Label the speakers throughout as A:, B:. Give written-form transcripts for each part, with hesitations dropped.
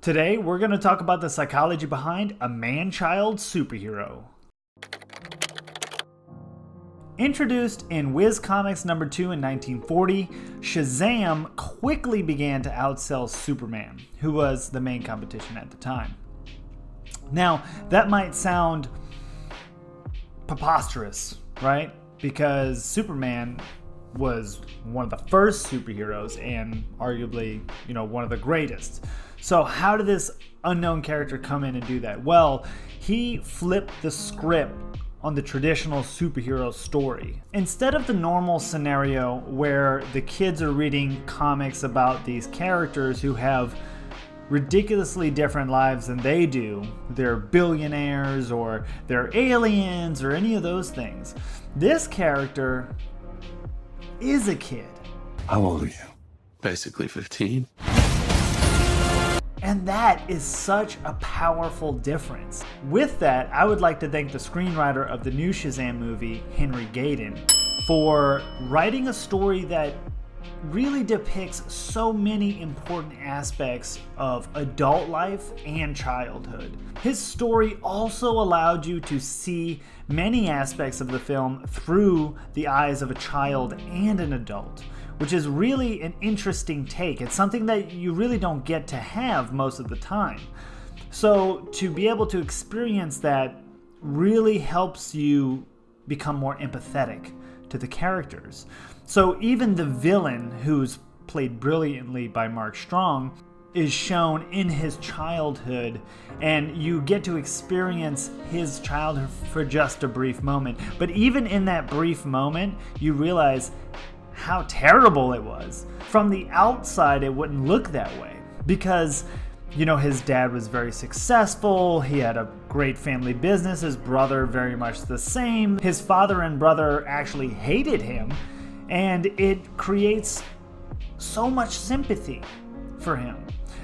A: Today, we're going to talk about the psychology behind a man-child superhero. Introduced in Whiz Comics #2 in 1940, Shazam quickly began to outsell Superman, who was the main competition at the time. Now, that might sound preposterous, right? Because Superman was one of the first superheroes and arguably, one of the greatest. So how did this unknown character come in and do that? Well, he flipped the script on the traditional superhero story. Instead of the normal scenario where the kids are reading comics about these characters who have ridiculously different lives than they do, they're billionaires or they're aliens or any of those things, this character is a kid.
B: How old are you? Basically 15.
A: And that is such a powerful difference. With that, I would like to thank the screenwriter of the new Shazam movie, Henry Gayden, for writing a story that really depicts so many important aspects of adult life and childhood. His story also allowed you to see many aspects of the film through the eyes of a child and an adult, which is really an interesting take. It's something that you really don't get to have most of the time. So to be able to experience that really helps you become more empathetic to the characters. So even the villain, who's played brilliantly by Mark Strong, is shown in his childhood, and you get to experience his childhood for just a brief moment. But even in that brief moment, you realize how terrible it was. From the outside, it wouldn't look that way because, his dad was very successful, he had a great family business, his brother very much the same. His father and brother actually hated him, and it creates so much sympathy for him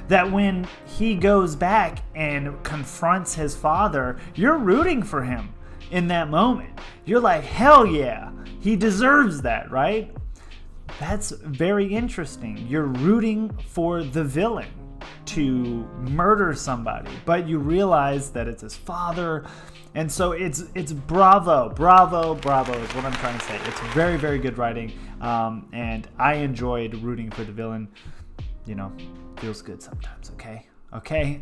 A: that when he goes back and confronts his father, you're rooting for him in that moment. You're like, hell yeah, he deserves that, right? That's very interesting. You're rooting for the villain to murder somebody, but you realize that it's his father. And so it's bravo is what I'm trying to say. It's very, very good writing, and I enjoyed rooting for the villain. Feels good sometimes, okay?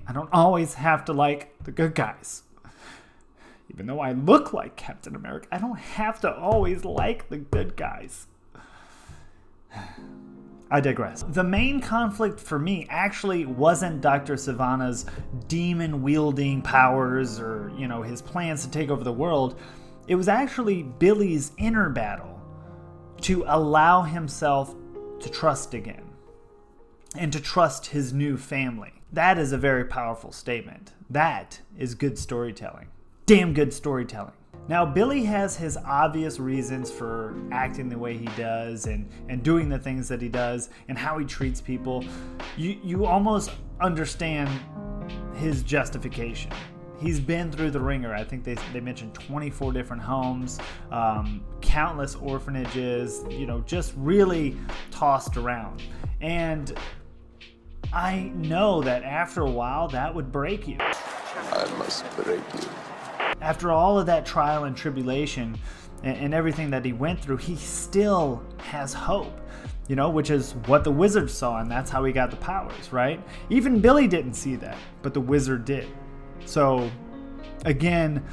A: I don't always have to like the good guys. Even though I look like Captain America, I don't have to always like the good guys. I digress. The main conflict for me actually wasn't Dr. Sivana's demon-wielding powers or, his plans to take over the world. It was actually Billy's inner battle to allow himself to trust again and to trust his new family. That is a very powerful statement. That is good storytelling. Damn good storytelling. Now, Billy has his obvious reasons for acting the way he does and doing the things that he does and how he treats people. You almost understand his justification. He's been through the ringer. I think they mentioned 24 different homes, countless orphanages, just really tossed around. And I know that after a while that would break you.
B: I must break you.
A: After all of that trial and tribulation and everything that he went through, he still has hope, which is what the wizard saw, and that's how he got the powers, right? Even Billy didn't see that, but the wizard did. So, again,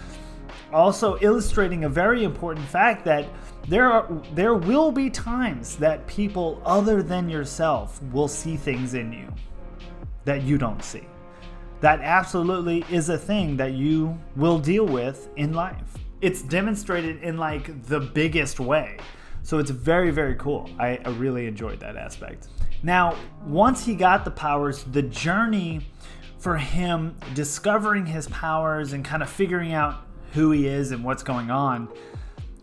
A: also illustrating a very important fact that there will be times that people other than yourself will see things in you that you don't see. That absolutely is a thing that you will deal with in life. It's demonstrated in the biggest way. So it's very, very cool. I really enjoyed that aspect. Now, once he got the powers, the journey for him discovering his powers and kind of figuring out who he is and what's going on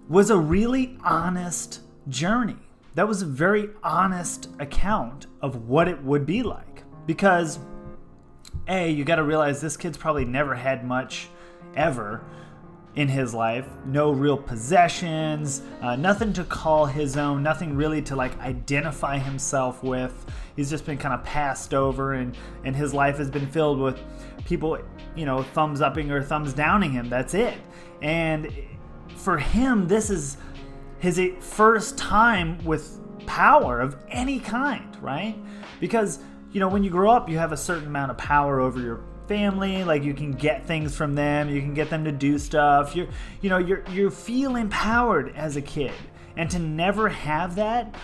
A: was a really honest journey. That was a very honest account of what it would be like. Because you got to realize this kid's probably never had much ever. in his life. No real possessions, nothing to call his own, nothing really to like identify himself with. He's just been kind of passed over, and his life has been filled with people, you know, thumbs upping or thumbs downing him. That's it. And for him, this is his first time with power of any kind, right? Because, you know, when you grow up, you have a certain amount of power over your family. Like, you can get things from them, you can get them to do stuff. You feel empowered as a kid, and to never have that,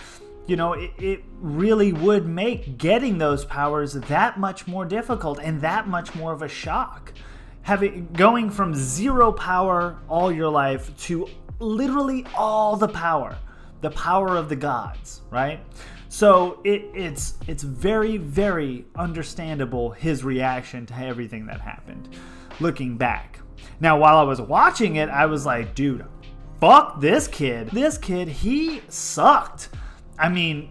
A: you know, it really would make getting those powers that much more difficult and that much more of a shock. Going from zero power all your life to literally all the power of the gods, right? So it's very, very understandable, his reaction to everything that happened, looking back. Now, while I was watching it, I was like, dude, fuck this kid. This kid, he sucked. I mean,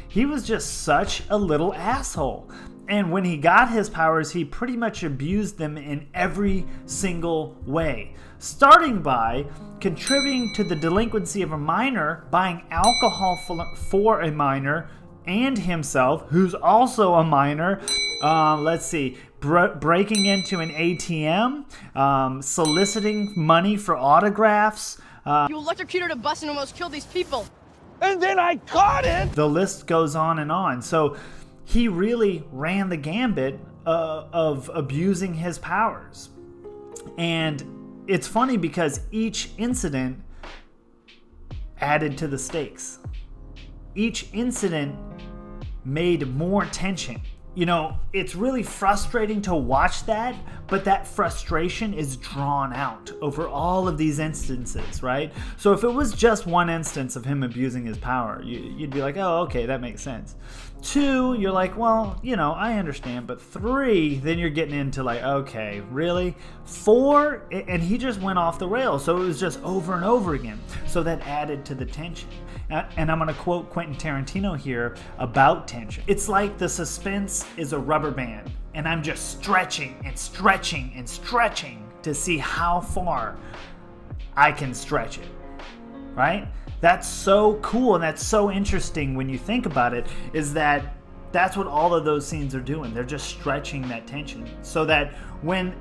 A: he was just such a little asshole. And when he got his powers, he pretty much abused them in every single way. Starting by contributing to the delinquency of a minor, buying alcohol for a minor and himself, who's also a minor. Breaking into an ATM, soliciting money for autographs.
C: You electrocuted a bus and almost killed these people.
D: And then I caught it!
A: The list goes on and on. So he really ran the gambit of abusing his powers. And it's funny because each incident added to the stakes. Each incident made more tension. You know, it's really frustrating to watch that, but that frustration is drawn out over all of these instances, right? So if it was just one instance of him abusing his power, you'd be like, oh, okay, that makes sense. 2, you're like, well, you know, I understand. But 3, then you're getting into like, okay, really? 4, and he just went off the rails. So it was just over and over again. So that added to the tension. And I'm going to quote Quentin Tarantino here about tension. It's like the suspense is a rubber band, and I'm just stretching and stretching and stretching to see how far I can stretch it, right? That's so cool, and that's so interesting when you think about it, is that that's what all of those scenes are doing. They're just stretching that tension so that when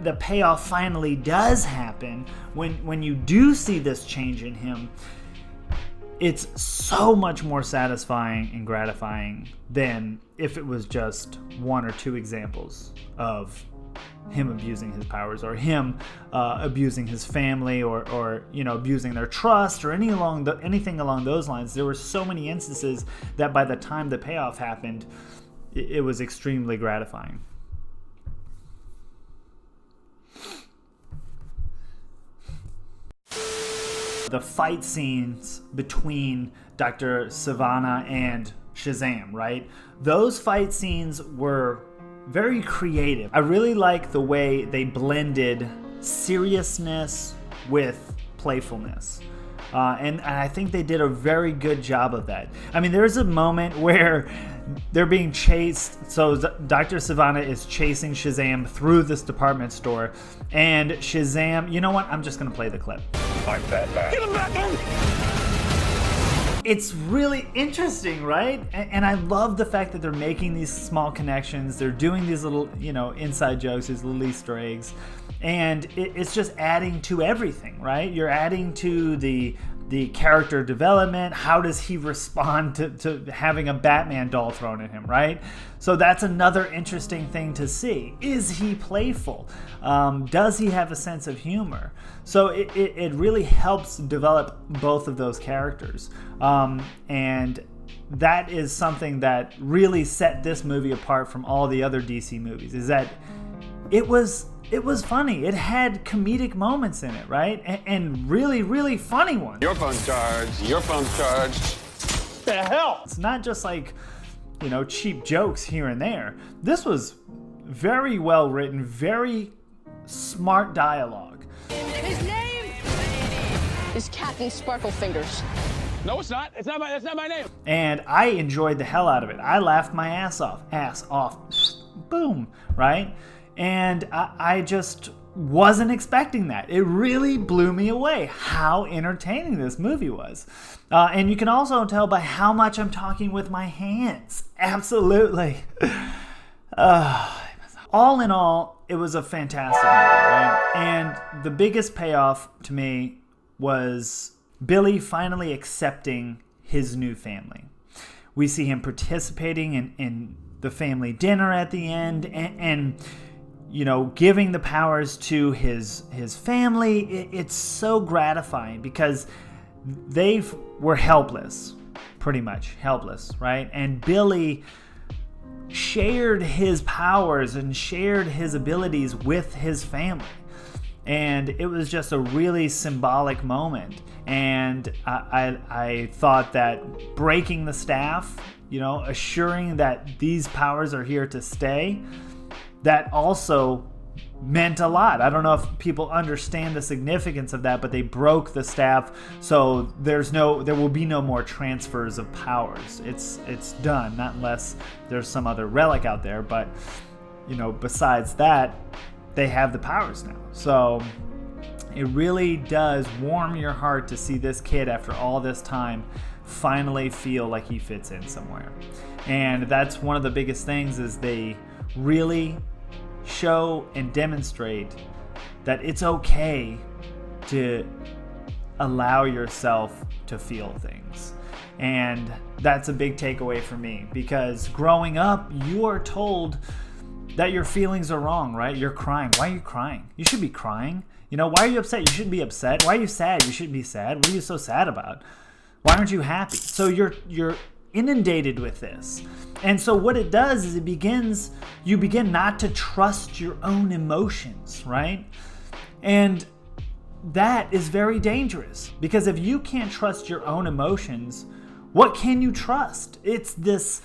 A: the payoff finally does happen, when you do see this change in him, it's so much more satisfying and gratifying than if it was just 1 or 2 examples of him abusing his powers, or him abusing his family, or you know, abusing their trust, or anything along those lines. There were so many instances that by the time the payoff happened, it was extremely gratifying. The fight scenes between Dr. Sivana and Shazam, right? Those fight scenes were very creative. I really like the way they blended seriousness with playfulness. And I think they did a very good job of that. I mean, there's a moment where they're being chased. So Dr. Sivana is chasing Shazam through this department store. And Shazam, you know what? I'm just going to play the clip.
D: I'm Batman. Get him back in!
A: It's really interesting, right? And I love the fact that they're making these small connections. They're doing these little, you know, inside jokes, these little Easter eggs. And it's just adding to everything, right? You're adding to the character development. How does he respond to having a Batman doll thrown at him, right? So that's another interesting thing to see. Is he playful? Does he have a sense of humor? So it really helps develop both of those characters. And that is something that really set this movie apart from all the other DC movies, is that it was funny. It had comedic moments in it, right? And really, really funny ones.
B: Your phone's charged. Your phone's charged.
D: The hell?
A: It's not just like, you know, cheap jokes here and there. This was very well written, very smart dialogue.
C: His name is Captain Sparklefingers.
D: No, it's not. That's not my name.
A: And I enjoyed the hell out of it. I laughed my ass off. Boom, right? And I just wasn't expecting that. It really blew me away how entertaining this movie was. And you can also tell by how much I'm talking with my hands. Absolutely. All in all, it was a fantastic movie, right? And the biggest payoff to me was Billy finally accepting his new family. We see him participating in the family dinner at the end, and you know, giving the powers to his family. It's so gratifying because they were helpless, pretty much helpless, right? And Billy shared his powers and shared his abilities with his family. And it was just a really symbolic moment. And I thought that breaking the staff, you know, assuring that these powers are here to stay, that also meant a lot. I don't know if people understand the significance of that, but they broke the staff, so there will be no more transfers of powers. It's done, not unless there's some other relic out there, but you know, besides that, they have the powers now. So it really does warm your heart to see this kid, after all this time, finally feel like he fits in somewhere. And that's one of the biggest things, is they really show and demonstrate that it's okay to allow yourself to feel things. And that's a big takeaway for me, because growing up, you are told that your feelings are wrong, right? You're crying. Why are you crying? You should be crying. You know, why are you upset? You shouldn't be upset. Why are you sad? You shouldn't be sad. What are you so sad about? Why aren't you happy? So you're inundated with this. And so what it does is you begin not to trust your own emotions, right? And that is very dangerous, because if you can't trust your own emotions, what can you trust? It's this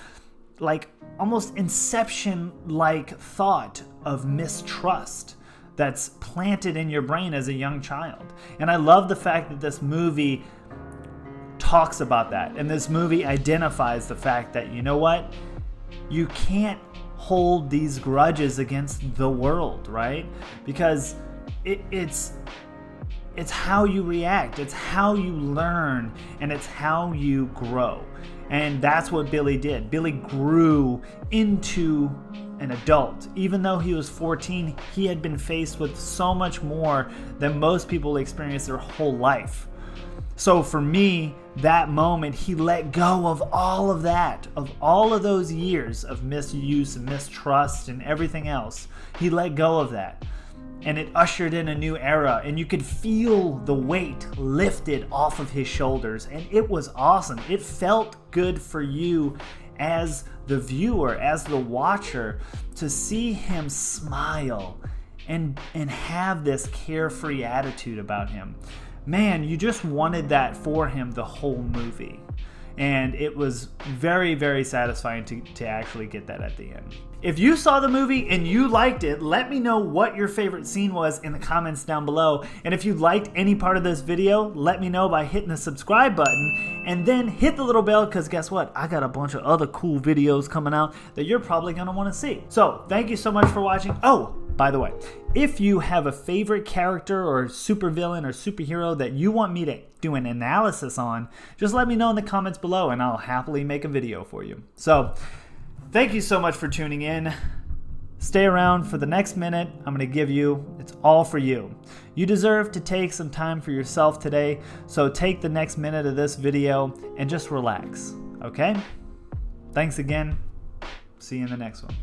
A: like almost Inception-like thought of mistrust that's planted in your brain as a young child. And I love the fact that this movie talks about that, and this movie identifies the fact that, you know what, you can't hold these grudges against the world, right? Because it's how you react, it's how you learn, and it's how you grow. And that's what Billy did. Billy grew into an adult. Even though he was 14, he had been faced with so much more than most people experience their whole life. So for me, that moment, he let go of all of that, of all of those years of misuse and mistrust and everything else. He let go of that. And it ushered in a new era, and you could feel the weight lifted off of his shoulders, and it was awesome. It felt good for you as the viewer, as the watcher, to see him smile and have this carefree attitude about him. Man, you just wanted that for him the whole movie. And it was very, very satisfying to actually get that at the end. If you saw the movie and you liked it, let me know what your favorite scene was in the comments down below. And if you liked any part of this video, let me know by hitting the subscribe button, and then hit the little bell, because guess what? I got a bunch of other cool videos coming out that you're probably gonna wanna see. So thank you so much for watching. Oh, by the way, if you have a favorite character or supervillain or superhero that you want me to do an analysis on, just let me know in the comments below, and I'll happily make a video for you. So thank you so much for tuning in. Stay around for the next minute I'm going to give you. It's all for you. You deserve to take some time for yourself today, so take the next minute of this video and just relax, okay? Thanks again. See you in the next one.